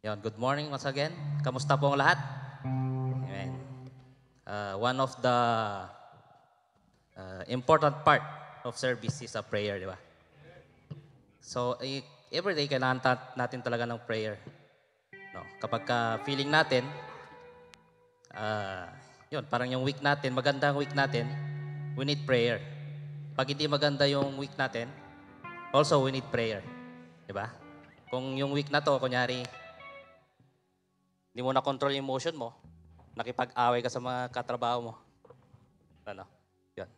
Yon, good morning once again. Kamusta po ang lahat? Amen. One of the important part of service is a prayer, di ba? So, every day kailangan natin talaga ng prayer. No? Kapag feeling natin, yun, parang yung week natin, maganda ang week natin, we need prayer. Pag hindi maganda yung week natin, also we need prayer. Di ba? Kung yung week na to, kunyari, hindi mo na-control yung emotion mo, nakipag-away ka sa mga katrabaho mo. Ano? Yun.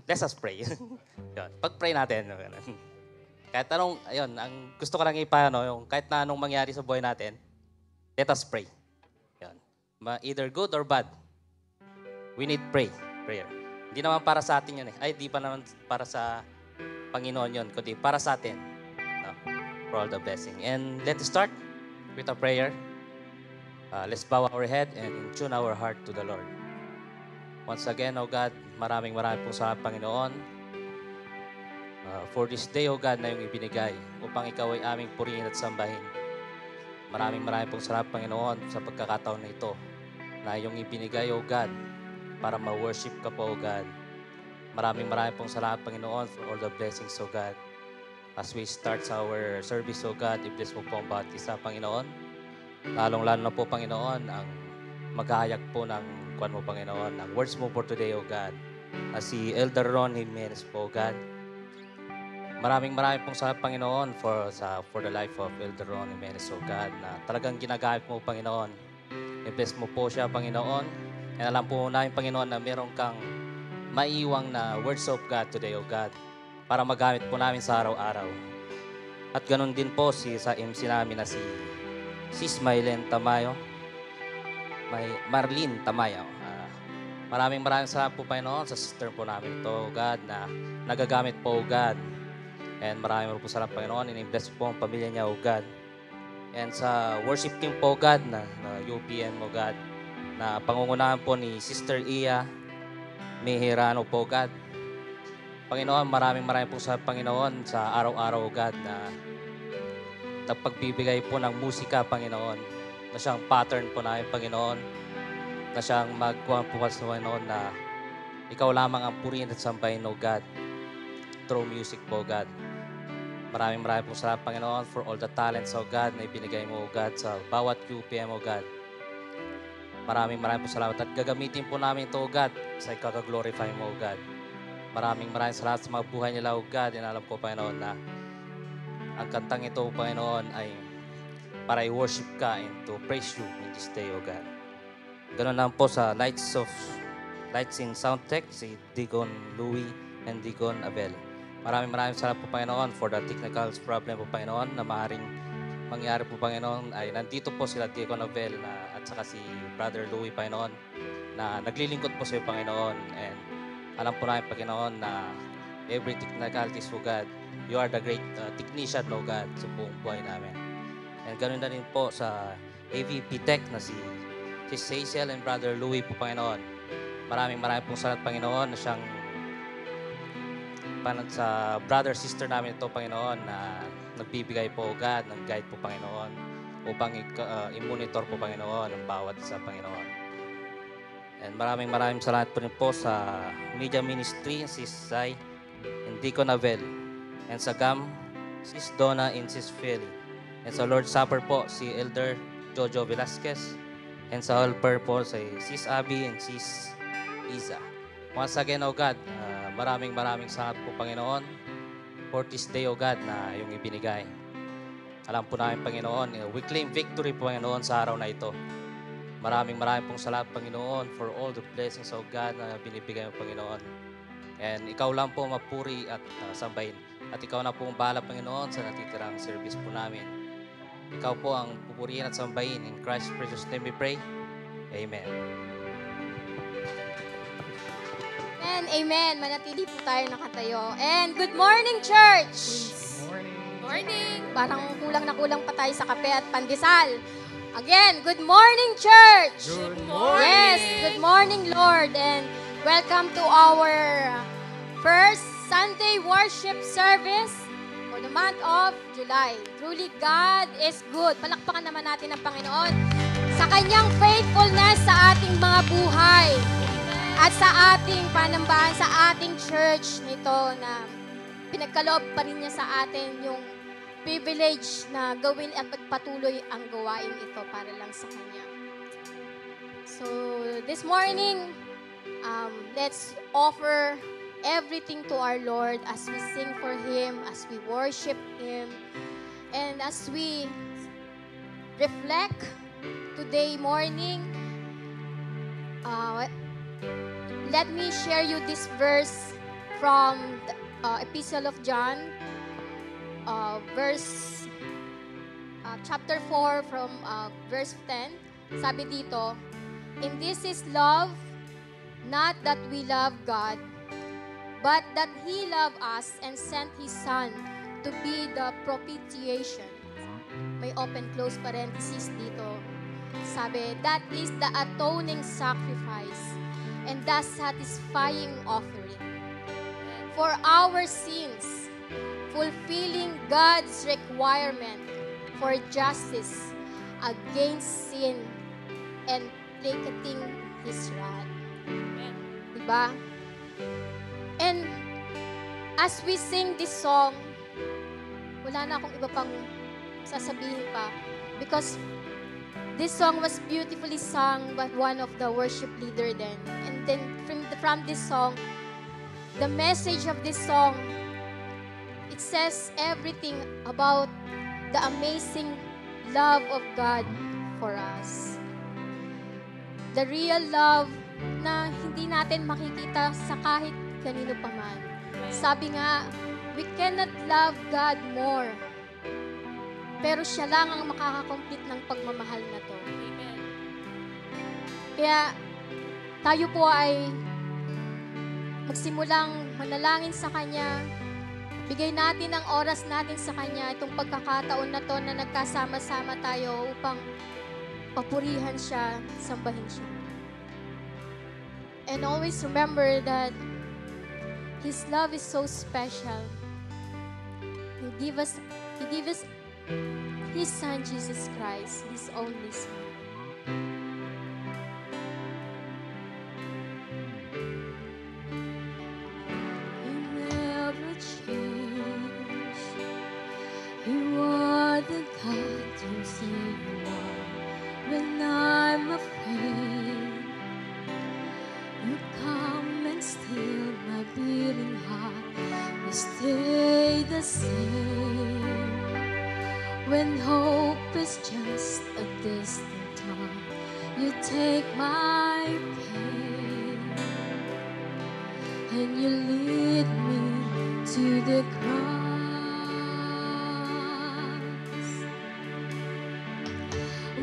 Let us pray. Yun. Pag-pray natin. Kahit anong, ayun, ang gusto ko lang ipano, yung kahit na anong mangyari sa buhay natin, let us pray. Yun. Either good or bad, we need prayer. Hindi naman para sa atin yun eh. Ay, di pa naman para sa Panginoon yun, kundi para sa atin. No? For all the blessing. And let's start with a prayer. Let's bow our head and tune our heart to the Lord. Once again, O God, maraming pong salamat, Panginoon, for this day, O God, na yung ibinigay upang Ikaw ay aming purihin at sambahin. Maraming pong salamat, Panginoon, sa pagkakataon na ito na yung ibinigay, O God, para ma-worship ka po, O God. Maraming pong salamat, Panginoon, for all the blessings, O God. As we start our service, O God, i-bless mo po ang bawat isa, Panginoon. Lalong-lalo na po, Panginoon, ang maghahayag po ng kwan mo, Panginoon, ang words mo for today, O God. Si Elder Ron Jimenez po, O God. Maraming pong salamat, Panginoon, for the life of Elder Ron Jimenez, O God, na talagang ginagamit mo, Panginoon. I-bless mo po siya, Panginoon. And alam po namin, Panginoon, na meron kang maiiwang na words of God today, O God, para magamit po namin sa araw-araw. At ganun din po sa MC namin na si Marlene Tamayo. Marlene Tamayo. Maraming salamat po, Panginoon, sa sister po namin ito, O God, na nagagamit po, O God. And maraming po salamat, Panginoon, in-bless po ang pamilya niya, O God. And sa worship team po, O God, na UPM, O God, na pangungunahan po ni Sister Iya Mehirano po, God. Panginoon, maraming po sa Panginoon sa araw-araw, God, na pagbibigay po ng musika, Panginoon, na siyang pattern po namin, Panginoon, na siyang magkuhan po sa Panginoon na Ikaw lamang ang purihin at sambahin, O God, through music po, God. Maraming po sa Panginoon, for all the talents, O God, na ibinigay mo, O God, sa bawat QPM, O God. Maraming po salamat at gagamitin po namin ito, O God, sa ikaka-glorify mo, O God. Maraming salamat sa mga buhay nila, O God. And alam ko, Panginoon, na ang kantang ito, Panginoon, ay para i-worship ka and to praise you in this day, O God. Ganun lang po sa Lights in Soundtech, si Digon Louie and Digon Abel. Maraming salamat po, Panginoon, for the technical problem po, Panginoon, na maaaring mangyari po, Panginoon, ay nandito po sila Digon Abel at saka si Brother Louie, Panginoon, na naglilingkod po sa iyo, Panginoon. And alam po namin, Panginoon, na every technicalities, O God, you are the great technician, O God, sa buong buhay namin. And ganoon na rin po sa AVP Tech na si Cecil and Brother Louie po, Panginoon. Maraming pong salamat, Panginoon, na siyang sa brother-sister namin ito, Panginoon, na nagbibigay po, God, ng guide po, Panginoon, upang i-monitor po, Panginoon, ang bawat isa, Panginoon. And maraming salamat po rin po sa media ministry, Sis Sai and Deacon Avel. And sa GAM, Sis Donna and Sis Philly. And sa Lord's Supper po, si Elder Jojo Velasquez. And sa Helper po, si Sis Abby and Sis Isa. Once again, O God, maraming salamat po, Panginoon, for this day, O God, na yung ibinigay. Alam po namin, Panginoon, we claim victory, Panginoon, sa araw na ito. Maraming pong salamat, Panginoon, for all the blessings, O God, na binibigay mo, Panginoon. And Ikaw lang po mapuri at sambahin. At Ikaw na po ang bahala, Panginoon, sa natitirang service po namin. Ikaw po ang pupurihin at sambahin. In Christ's precious name we pray. Amen. Amen, amen. Manatili po tayo nakatayo. And good morning, church! Morning! Parang kulang na kulang pa tayo sa kape at pandesal. Again, good morning, church! Good morning! Yes, good morning, Lord. And welcome to our first Sunday worship service. O for the month of July. Truly, God is good. Palakpakan naman natin ang Panginoon sa kanyang faithfulness sa ating mga buhay at sa ating panambahan, sa ating church nito na pinagkaloob pa rin niya sa atin yung privilege na gawin at pagpatuloy ang gawain ito para lang sa Kanya. So, this morning, let's offer everything to our Lord as we sing for Him, as we worship Him, and as we reflect today morning. Let me share you this verse from the Epistle of John, chapter 4 from verse 10. Sabi dito, "In this is love, not that we love God, but that He loved us and sent His Son to be the propitiation." May open close parenthesis dito. Sabi, that is the atoning sacrifice and the satisfying offering for our sins, fulfilling God's requirement for justice against sin and placating His wrath. Diba? And as we sing this song, wala na akong iba pang sasabihin pa because this song was beautifully sung by one of the worship leader then. And then from this song, the message of this song, it says everything about the amazing love of God for us. The real love na hindi natin makikita sa kahit kanino pa man. Sabi nga, we cannot love God more. Pero siya lang ang makakakomplete ng pagmamahal na to. Amen. Kaya tayo po ay magsimulang manalangin sa Kanya. Bigay natin ang oras natin sa Kanya, itong pagkakataon na to na nagkasama-sama tayo upang papurihan siya, sambahin siya. And always remember that His love is so special. He gave us His Son, Jesus Christ, His only Son. You never change. You are the God you say you are. When I'm afraid, you come and still my beating heart. You stay the same. When hope is just a distant thought, you take my pain and you lead me to the cross.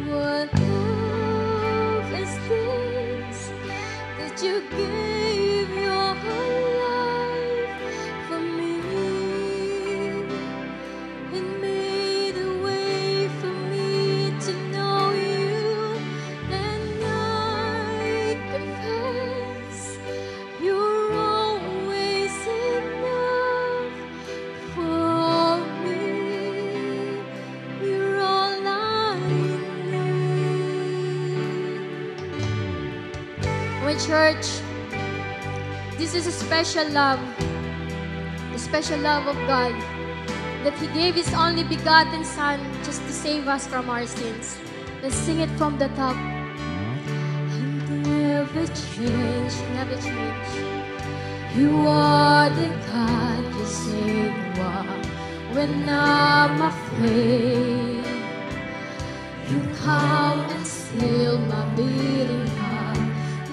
What love is this that you gave your life for me? Church, this is a special love, the special love of God, that He gave His only begotten Son just to save us from our sins. Let's sing it from the top. Never change, never change. You are the God you say you are. When I'm afraid, you come and still my beating heart.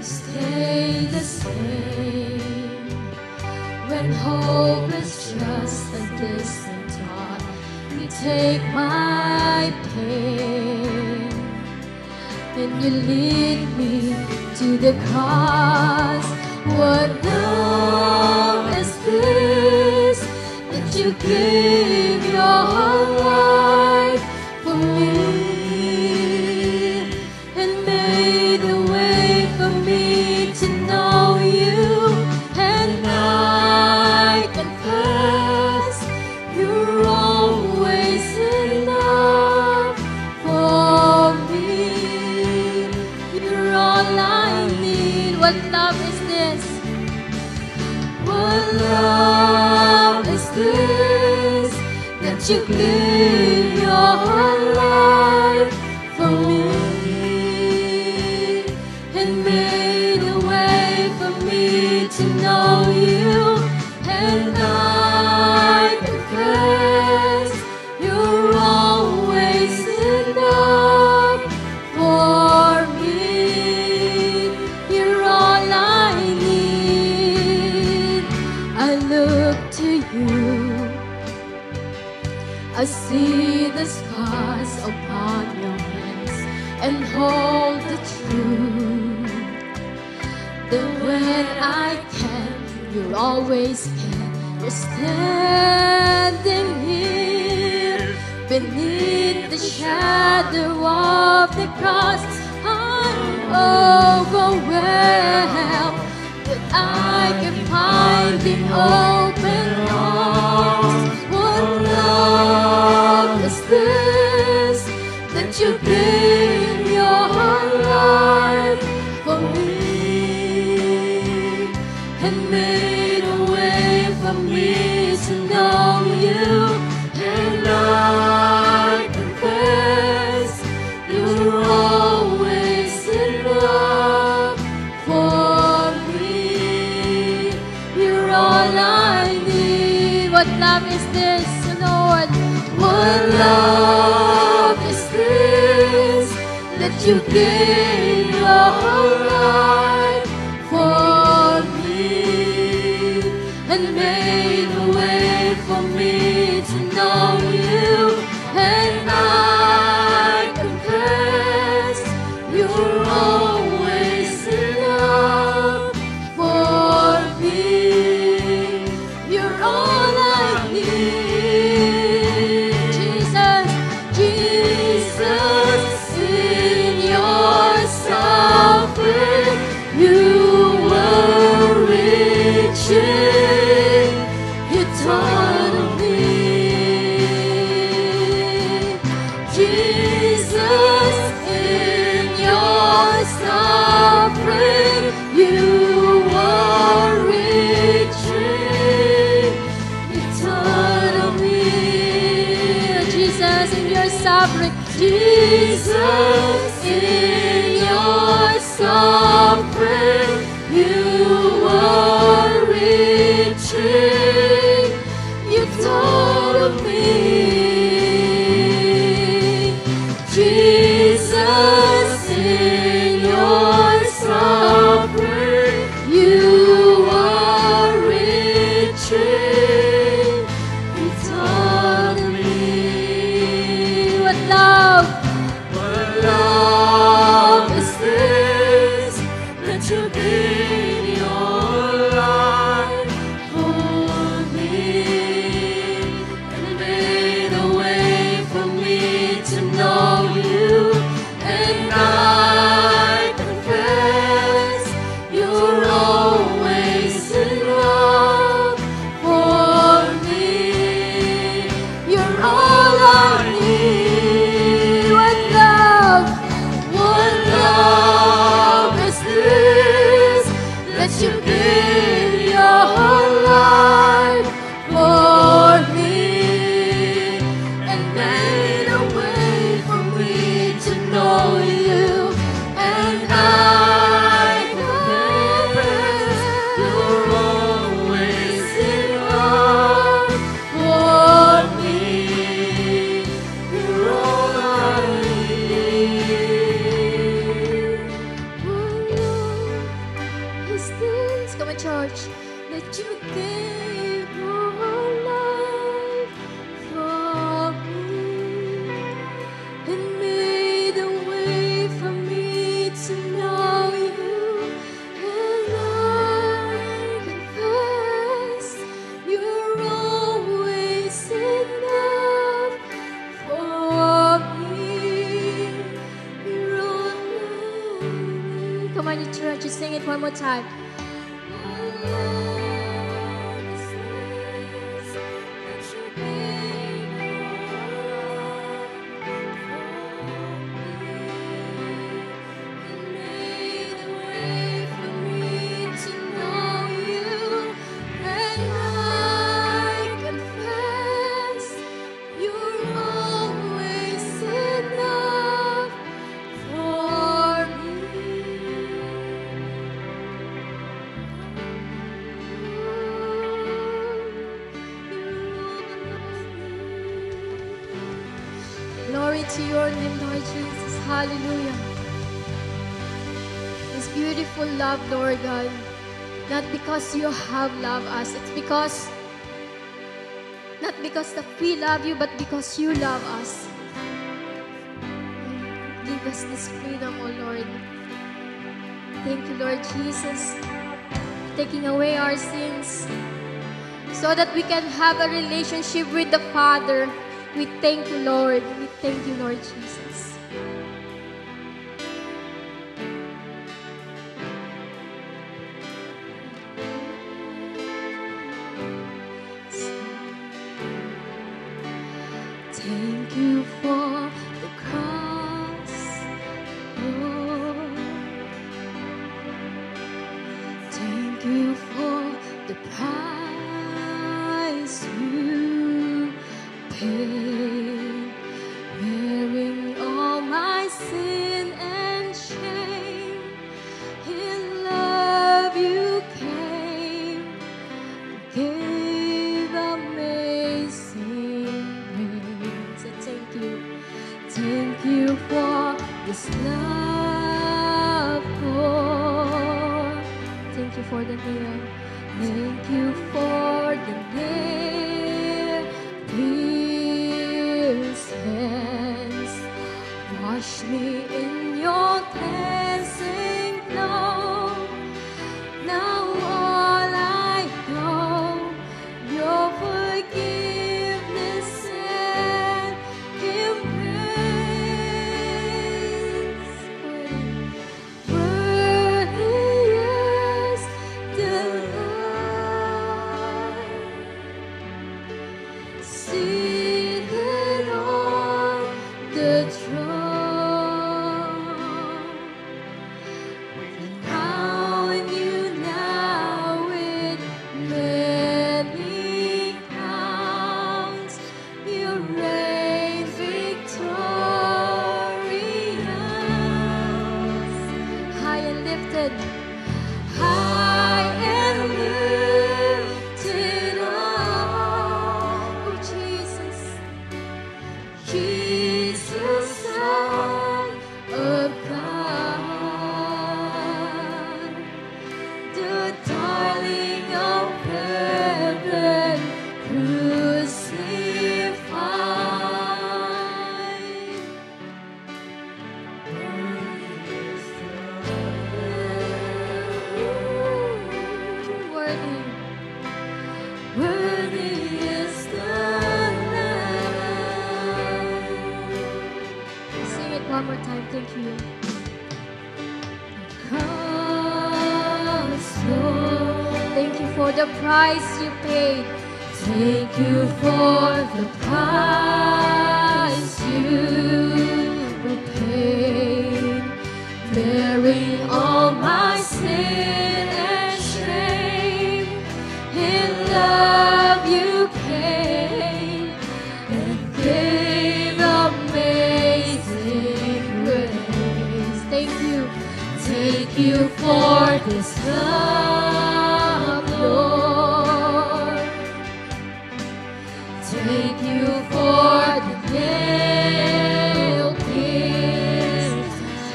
Stay the same. When hope is just a distant thought, you take my pain and you lead me to the cross. What love is this that you gave your life for me? And I confess you're that you gave your life for me and made a way for me to know you. And I confess you're always enough for me. You're all I need. I look to you. I see the scars upon your hands and hold the truth that when I can, you're always can. You're standing here beneath the shadow of the cross. I'm overwhelmed that I can find the open arms. What love is this that you gave your life for me and made a way for me to know you? And I confess you're always enough for me. You're all I need. What love is this, Lord? What love is this that you gave your life for me and made a way for me to know you? And I confess you're always enough for me. You're all I need. Jesus, Jesus, in your suffering, you were reaching. You taught me. Jesus, in your suffering, you were reaching. You taught me. Jesus, in your suffering, Jesus, in your suffering, you were reaching. You taught me. Jesus, in your suffering, you are reaching. You taught me. What love is this that you gave your life for me and made a way for me to know you? And I confess you're always enough for me. You're all I need. What love is this that you gave your life for me and made a way for me to know you? And I confess you're always enough for me. You're all I need. What love is this? Come on, church. That you gave your life for me and made a way for me to know you. And I confess you're always enough for me. You're all I need. Come on, you church, just sing it one more time. your name, Lord Jesus. Hallelujah. This beautiful love, Lord God. Not because you have loved us. It's because, not because that we love you, but because you love us. Give us this freedom, O Lord. Thank you, Lord Jesus, taking away our sins so that we can have a relationship with the Father. We thank you, Lord. We thank you, Lord Jesus. Thank you for the cross, Lord. Thank you for the price you paid, bearing all my sin and shame. In love you came, gave amazing grace. And thank you for this love, Lord. Thank you for the nail. Thank you for the nail pierced hands. Wash me in your cleansing flow. Now all I know, your forgiveness and embrace. Worthy is the Lamb, seated on the throne. Crown you now with many crowns. You reign victorious. High and lifted. High and lifted up. Oh, Jesus. Jesus, Son of God, the darling of heaven, crucified. Worthy, worthy is the Lamb. Sing it one more time. Thank you. Cross, Lord. Thank you for the price you paid. Thank you for the price you paid, bearing all my sin and shame. In love you came and gave amazing grace. Thank you for this love, Lord. Thank you for the nail-pierced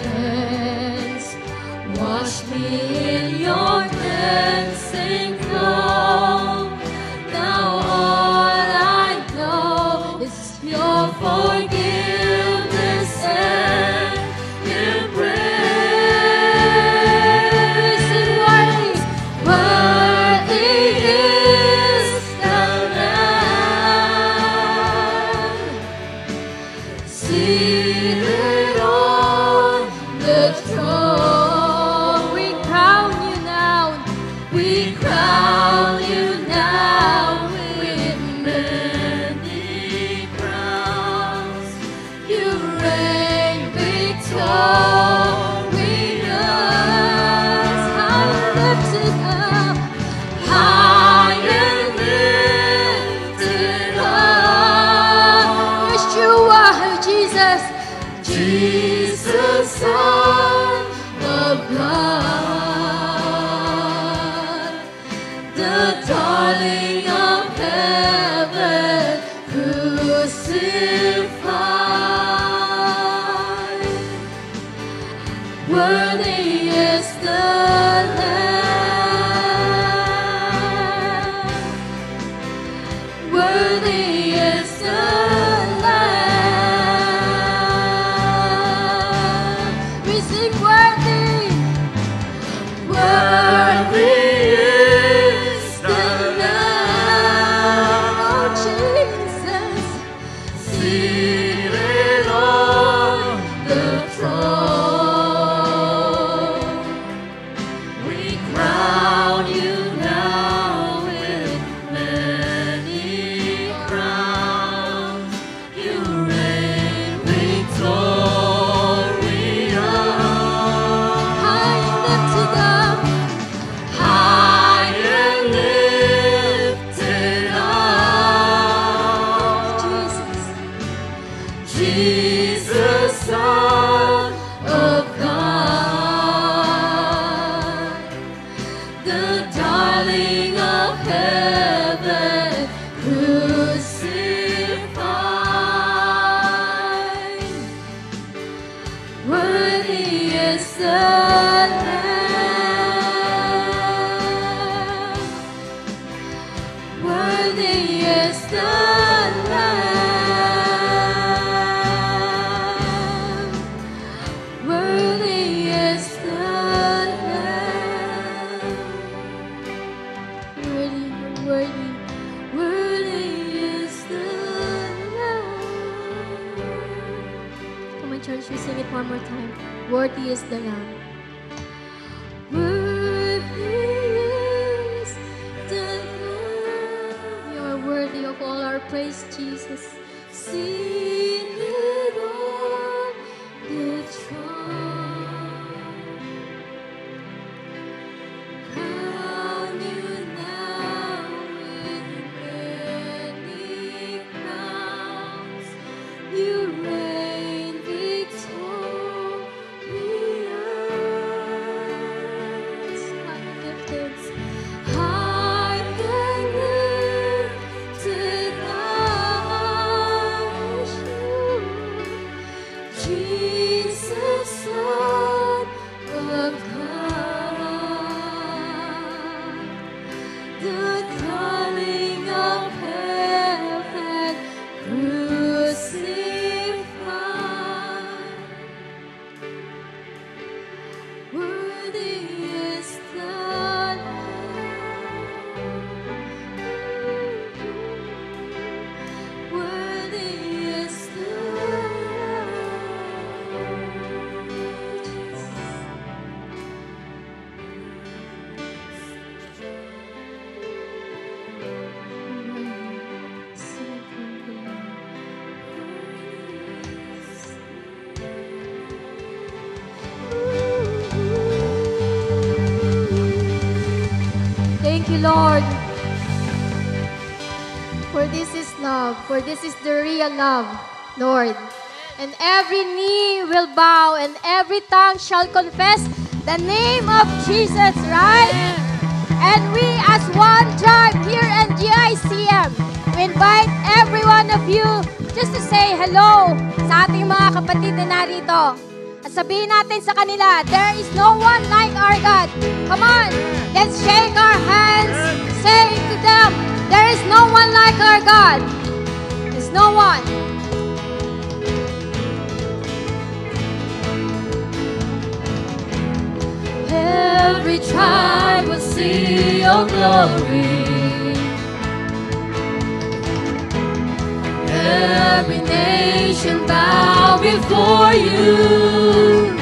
hands. Wash me in your cleansing flow. Now all I know is your forgiveness and embrace. And worthy is the Lamb, seated on the throne. We crown you now. We crown you now with many crowns. You reign victorious. High and lifted up, high and lifted up. Yeshua, Jesus, Jesus, Son of God, the darling of heaven, crucified. Worthy is the Lamb. Worthy is the Lamb. You are worthy of all our praise, Jesus. Sing it on the throne. Crown you now with many crowns. You reign victorious. High and lifted up, Jesus, Son of God. The calling of heaven crucified. Worthy is the Lamb. Worthy is the Thank you, Lord. For this is love. For this is the real love, Lord. And every knee will bow and every tongue shall confess the name of Jesus, right? And we as one tribe here at GICM, we invite every one of you just to say hello sa ating mga kapatid na narito. At sabihin natin sa kanila, there is no one like our God. Come on, let's shake our hands. Say to them, there is no one like our God. There's no one. Every tribe will see your glory. Every nation bow before you.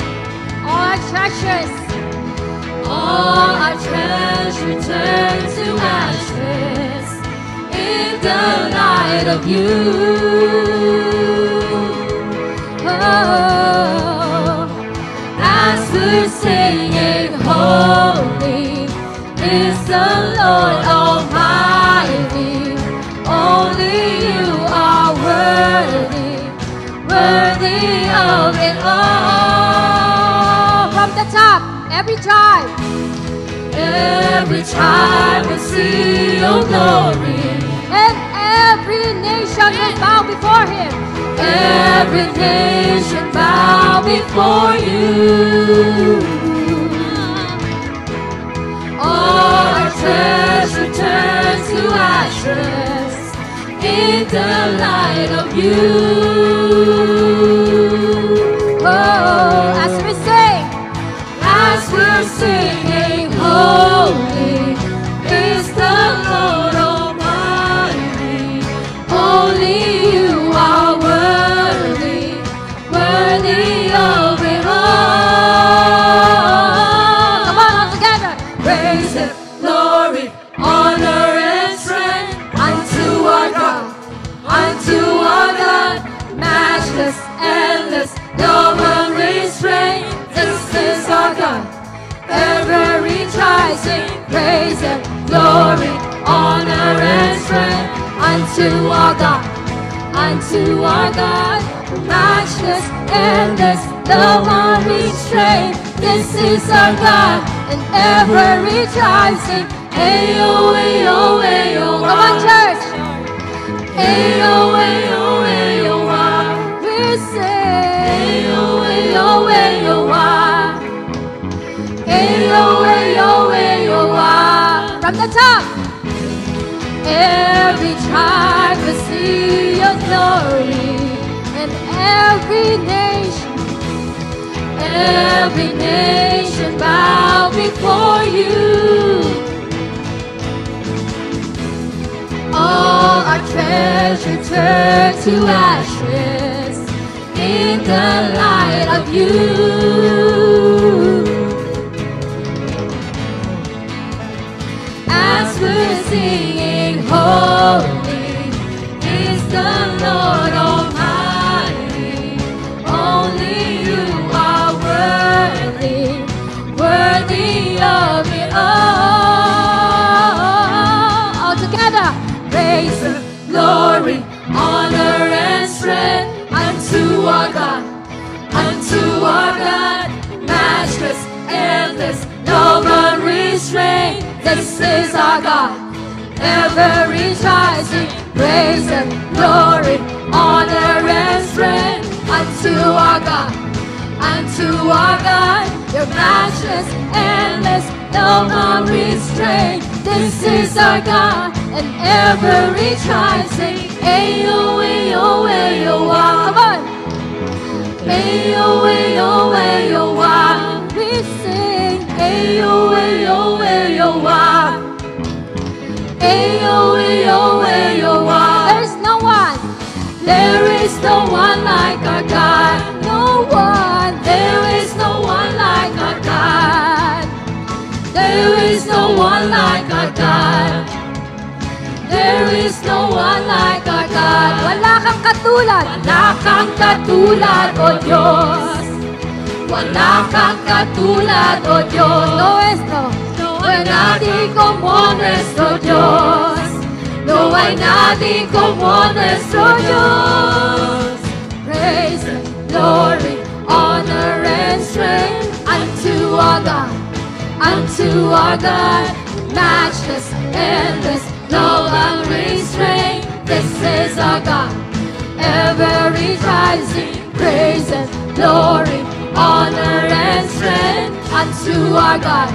All our treasures turn to ashes in the light of you. Oh, as we're singing, holy is the Lord Almighty. Only you are worthy, worthy of it all. From the top, every tribe will see your glory, and every nation will bow before Him. Every nation bow before you. All our treasure turns to ashes in the light of you. Oh, as we're singing, holy is the Lord Almighty. Only you are worthy, worthy of it all. Come on, all together. Praise Him, glory, honor, and strength unto our God, matchless, endless, no unrestrained. This is our God, ever rejoicing. Praise Him, glory, honor, and strength unto our God, matchless, endless, no unrestrained. This is our God, and ever rejoicing. Ayo, ayo, ayo, come on, church. Ayo, ayo, ayo, we say. Ayo, ayo, ayo, ayo, ayo, ayo, from the top. Every tribe will see your glory, and every nation bow before you. All our treasure turn to ashes in the light of you. As we're singing, holy is the Lord Almighty. Only you are worthy, worthy of it all. All together, praise, glory, honor, and strength unto our God, matchless, endless, love unrestrained. This is our God, ever rising. Praise and glory, honor and strength unto our God, your matchless, endless, love unrestrained. This is our God, and ever rising. Ayo, ayo, ayo, ah. Come on. Ayo, ayo, ayo, ah. We sing. Ayo, ayo, ayo, ah. Ayo, ayo, ayo, ah. There's no one. There is no one like our God. No one. There is no one like our God. There is no one like our God. There is no one like our God. Wala kang katulad. Wala kang katulad, O Diyos. Wala kang katulad, O Diyos. No es no. No hay nadie como nuestro Dios. No hay nadie como nuestro Dios. Praise and glory, honor and strength unto our God, matchless, endless, love unrestrained. This is our God, ever rising. Praise and glory, honor and strength unto our God,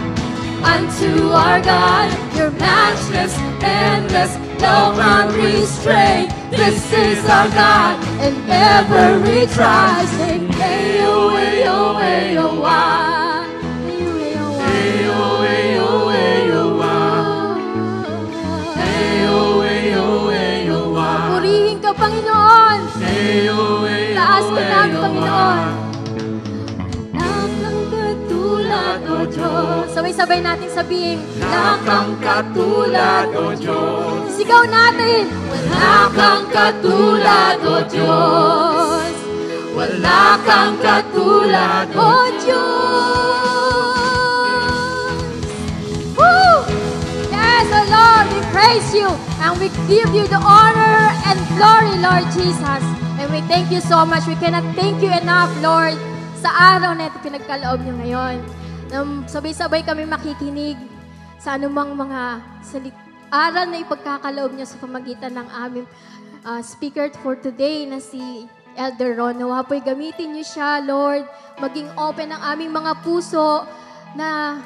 your matchless, endless, love unrestrained. This is our God, and ever rising. Ayo, ayo, ayo, ah. Ayo, ayo, ayo, ayo, ah. Ayo, ayo, ayo, ah. Purihin ka, Panginoon. Taas ka namin, Panginoon. Nakang katulad, O Diyos. Sabay-sabay natin sabihin, nakang katulad, O Diyos. Sigaw natin, wala kang katulad, O Diyos. Wala kang katulad, O Diyos. Woo! Yes, O Lord, we praise you and we give you the honor and glory, Lord Jesus. And we thank you so much. We cannot thank you enough, Lord, sa araw na ito pinagkaloob niyo ngayon. Sabay-sabay kami makikinig sa anumang mga aral na ipagkakaloob niyo sa pamagitan ng aming speaker for today na si Elder Ron. Nawa po'y gamitin niyo siya, Lord. Maging open ang aming mga puso na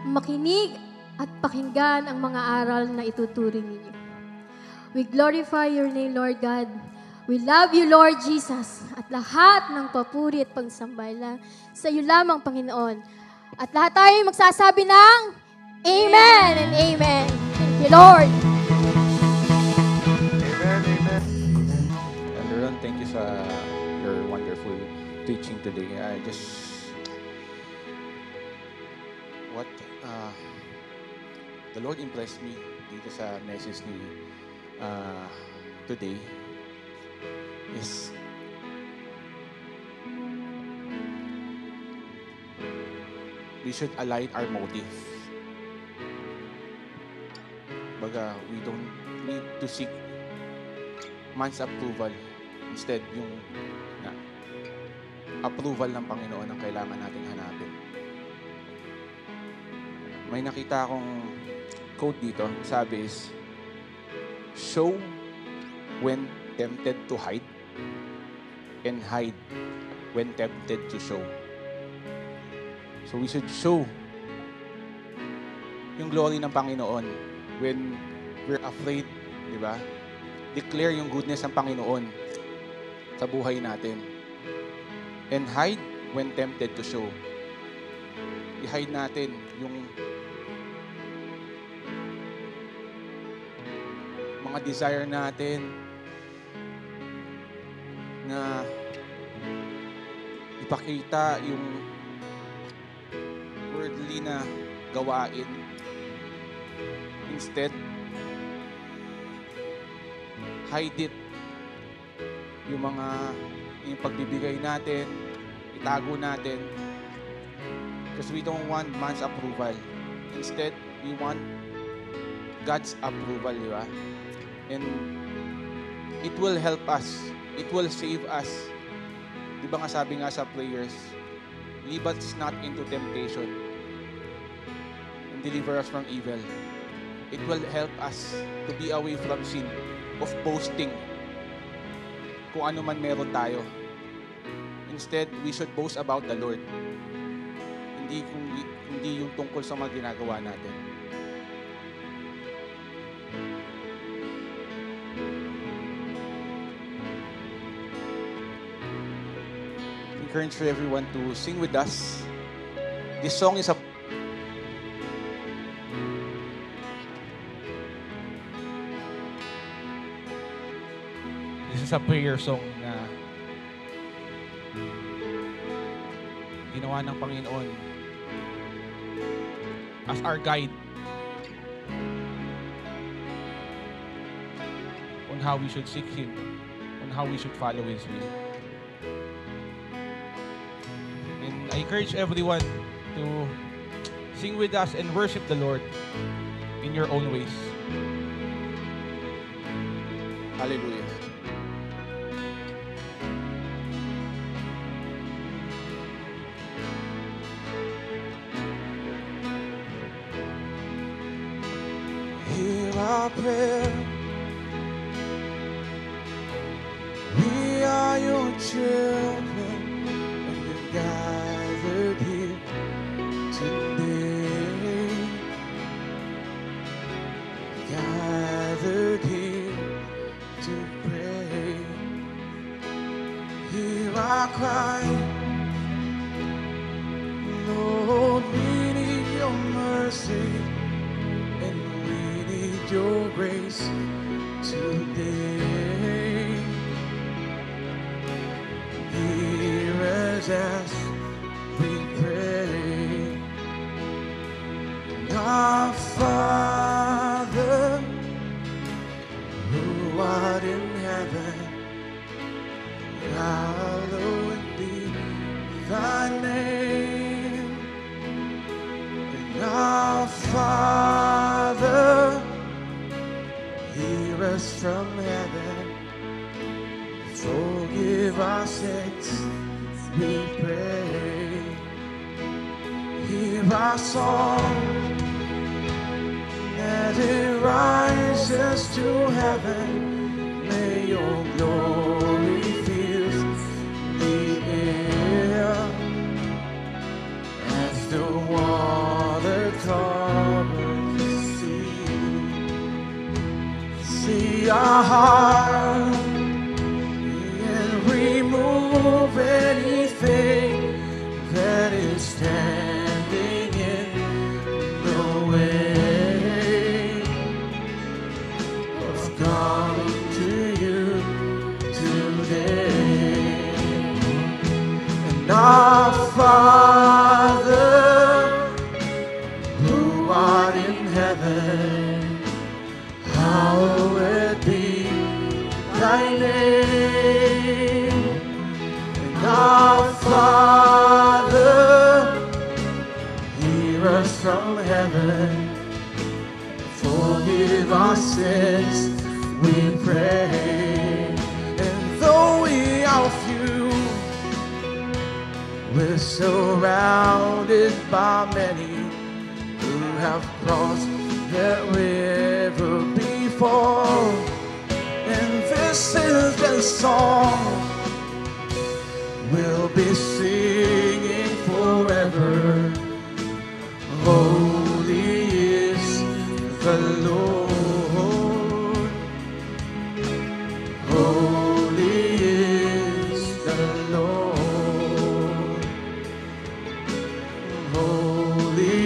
makinig at pakinggan ang mga aral na ituturing ninyo. We glorify your name, Lord God. We love you, Lord Jesus. At lahat ng papuri at pagsambay lang sa iyo lamang, Panginoon. At lahat tayo magsasabi ng Amen and Amen. Thank you, Lord. Amen. Elder Ron, thank you sa your wonderful teaching today. The Lord impressed me dito sa message ni today is we should align our motive. Baga, we don't need to seek man's approval. Instead, yung approval ng Panginoon ang kailangan nating hanapin. May nakita akong quote dito. Sabi is, show when tempted to hide and hide when tempted to show. So we should show yung glory ng Panginoon when we're afraid, di ba? Declare yung goodness ng Panginoon sa buhay natin. And hide when tempted to show. I-hide natin yung mga desire natin na ipakita yung worldly na gawain. Instead, hide it. Yung pagbibigay natin, itago natin. Because we don't want man's approval. Instead, we want God's approval, di ba? And it will help us. It will save us. Di ba nga sabi nga sa prayers, lead us not into temptation and deliver us from evil. It will help us to be away from sin, of boasting, kung ano man meron tayo. Instead, we should boast about the Lord. Hindi yung tungkol sa mga ginagawa natin. Encourage for everyone to sing with us. This song is a prayer song na ginawa ng Panginoon as our guide on how we should seek Him, on how we should follow His will. And I encourage everyone to sing with us and worship the Lord in your own ways. Hallelujah. Hear our prayer. We are your children, and we're gathered here today. Gathered here to pray. Hear our cry. Lord, we need your mercy. Your grace today. Hear us as we pray. Our Father, who art in heaven, hallowed be thy name. And our Father, hear us from heaven, forgive our sins, we pray. Hear our song as it rises to heaven. May your glory fill the air as the water covers the sea. See our heart and remove anything that is standing in the way of coming to you today. And our Father, who art in heaven, hallowed be thy name. And our Father, hear us from heaven, forgive our sins, we pray. And though we are few, we're surrounded by many who have crossed that river before. And this is the song we'll be singing forever. Holy is the Lord. Holy is the Lord. Holy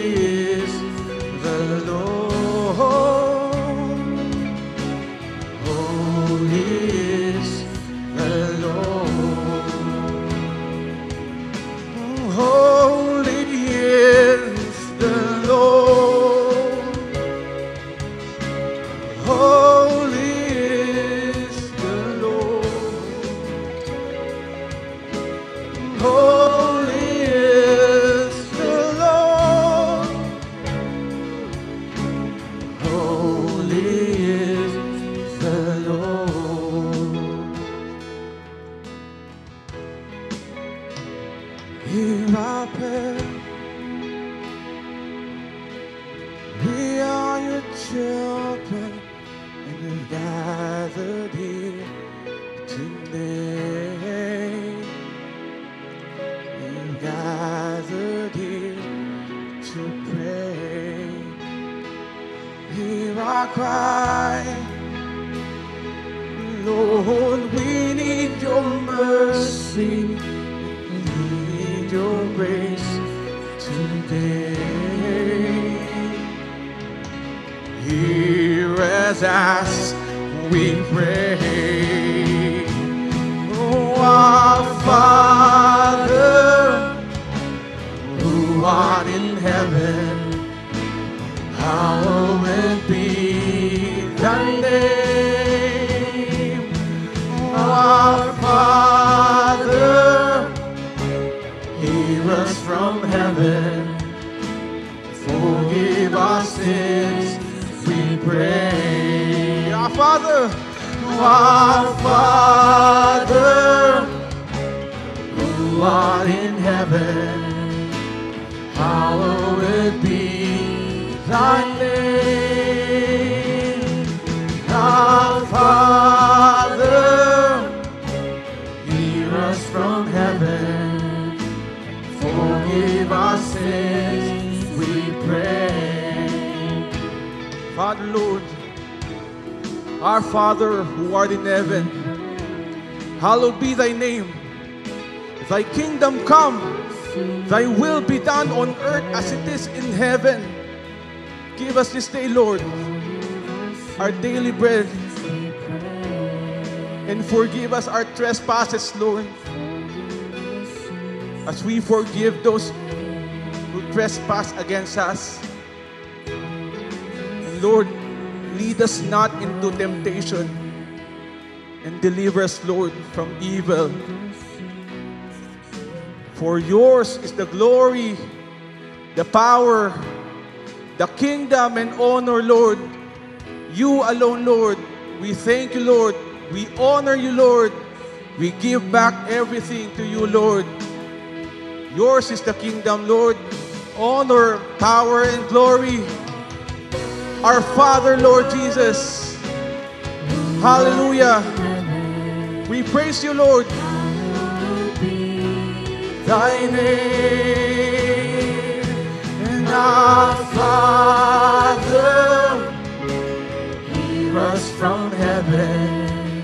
is the Lord. Holy is the Lord. gathered here today. We're gathered here to pray. Hear our cry. Lord, we need your mercy. We need your grace today. Hear us as we pray. Oh, our Father, who art in heaven, hallowed be thy name. Our Father, hear us from heaven, forgive our sins, we pray. Our Father, who art in heaven, hallowed be thy name. Our Father, hear us from heaven, forgive our sins, we pray. Father, Lord, our Father who art in heaven, hallowed be thy name. Thy kingdom come, thy will be done on earth as it is in heaven. Give us this day, Lord, our daily bread, and forgive us our trespasses, Lord, as we forgive those who trespass against us. And Lord, lead us not into temptation, and deliver us, Lord, from evil. For yours is the glory, the power, the kingdom and honor, Lord. You alone, Lord. We thank you, Lord. We honor you, Lord. We give back everything to you, Lord. Yours is the kingdom, Lord. Honor, power, and glory. Our Father, Lord Jesus. Hallelujah. We praise you, Lord. Thy name, and our Father, hear us from heaven,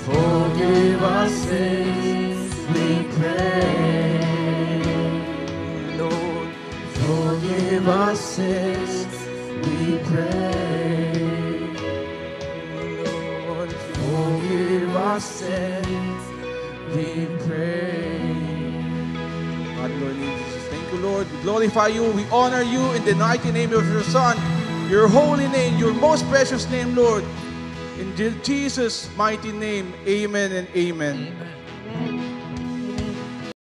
forgive our sins, we pray. Lord, forgive our sins, we pray. Lord, forgive our sins, we pray. Lord Jesus, thank you, Lord. We glorify you. We honor you in the mighty name of your Son, your holy name, your most precious name, Lord. In Jesus' mighty name, amen and amen. Amen.